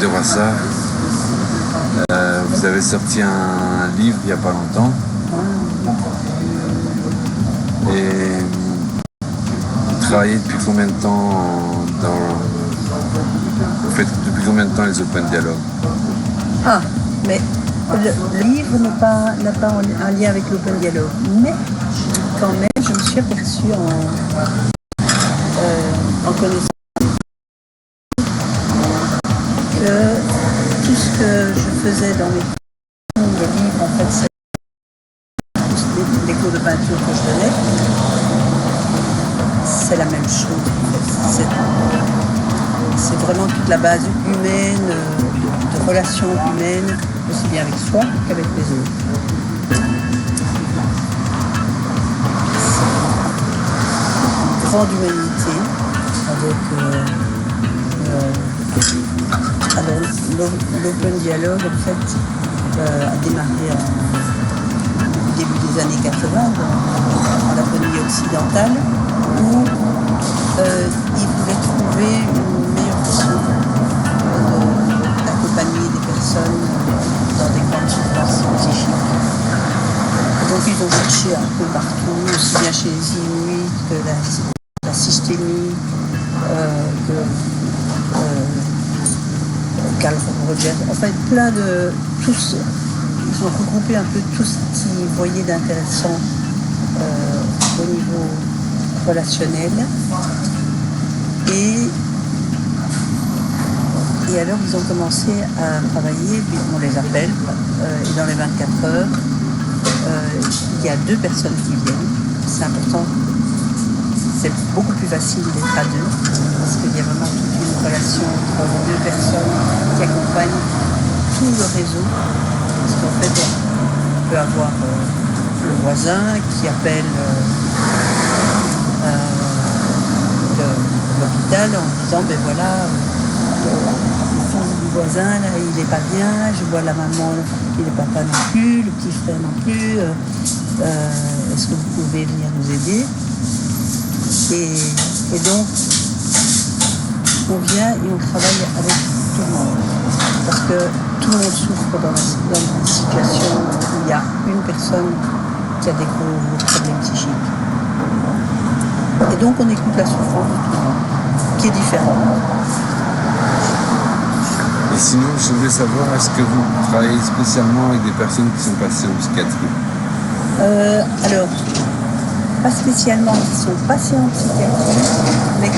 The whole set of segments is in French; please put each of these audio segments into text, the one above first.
de Roissard. Vous avez sorti un livre il n'y a pas longtemps. Et vous travaillez depuis combien de temps vous faites depuis combien de temps les Open Dialogue? Ah, mais le livre n'a pas un lien avec l'Open Dialogue. Mais quand même, je me suis aperçue en connaissant que tout ce que je faisais dans mes livres, en fait, c'est les cours de peinture que je donnais, c'est la même chose. C'est vraiment toute la base humaine, de relations humaines, aussi bien avec soi qu'avec les autres. Une grande humanité avec alors l'Open Dialogue en fait a démarré au début des années 80 en Laponie occidentale où il voulait trouver une meilleure façon d'accompagner des personnes dans des grandes souffrances psychiques. Donc ils ont cherché un peu partout, aussi bien chez les Inuits que la systémie, que Carl Rogers, en fait plein de tous, ils ont regroupé un peu tout ce qu'ils voyaient d'intéressant au niveau relationnel et alors ils ont commencé à travailler, puis on les appelle et dans les 24 heures il y a 2 personnes qui viennent, c'est important, c'est beaucoup plus facile d'être à 2 parce qu'il y a vraiment toute une relation entre 2 personnes qui accompagnent tout le réseau, parce qu'en fait on peut avoir le voisin qui appelle l'hôpital en disant ben voilà, le fils du voisin là il n'est pas bien, je vois la maman, il n'est pas non plus, le petit frère non plus, est-ce que vous pouvez venir nous aider? Et donc on vient et on travaille avec tout le monde parce que tout le monde souffre dans une situation où il y a une personne qui a des gros problèmes psychiques. Et donc on écoute la souffrance de tout le monde, qui est différente. Et sinon, je voulais savoir, est-ce que vous travaillez spécialement avec des personnes qui sont passées en psychiatrie? Alors, pas spécialement qui sont passées en psychiatrie, mais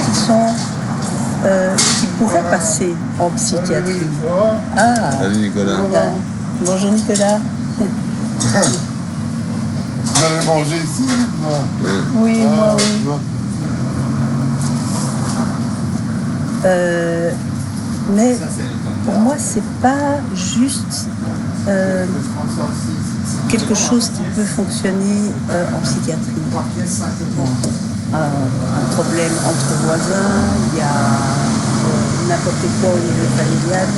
qui pourraient passer en psychiatrie. Ah, salut Nicolas. Bonjour Nicolas. Vous allez manger ici? Oui, moi oui. Mais pour moi, c'est pas juste quelque chose qui peut fonctionner en psychiatrie. Un problème entre voisins, il y a n'importe quoi au niveau familial.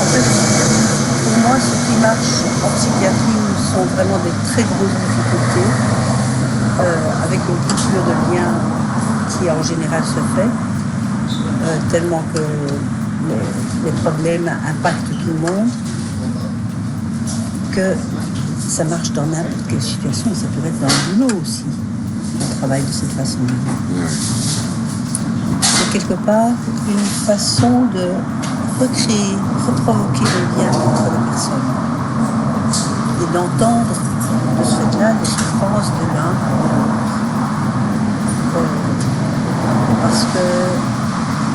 En fait, pour moi, ce qui marche en psychiatrie sont vraiment des très grosses difficultés, avec une coupure de lien qui en général se fait, tellement que les problèmes impactent tout le monde, que ça marche dans n'importe quelle situation, et ça peut être dans le boulot aussi, on travaille de cette façon-là. C'est quelque part une façon de recréer, reprovoquer le lien entre les personnes et d'entendre de ce fait-là les souffrances de l'un, parce que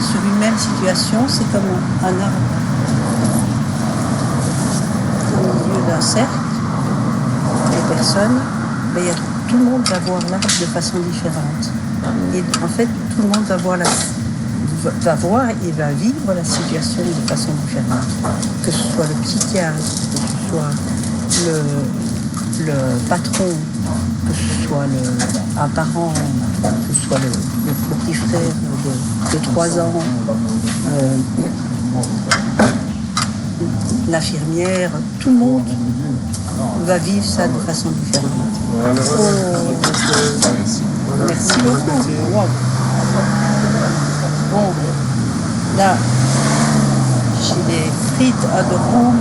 sur une même situation, c'est comme un arbre au milieu d'un cercle, les personnes, ben, tout le monde va voir l'arbre de façon différente. Et en fait, tout le monde va voir et va vivre la situation de façon différente. Que ce soit le psychiatre, que ce soit le patron, que ce soit un parent, que ce soit le petit frère de 3 ans, l'infirmière, tout le monde va vivre ça de façon différente. Merci beaucoup. Bon, là, j'ai des frites à de Rome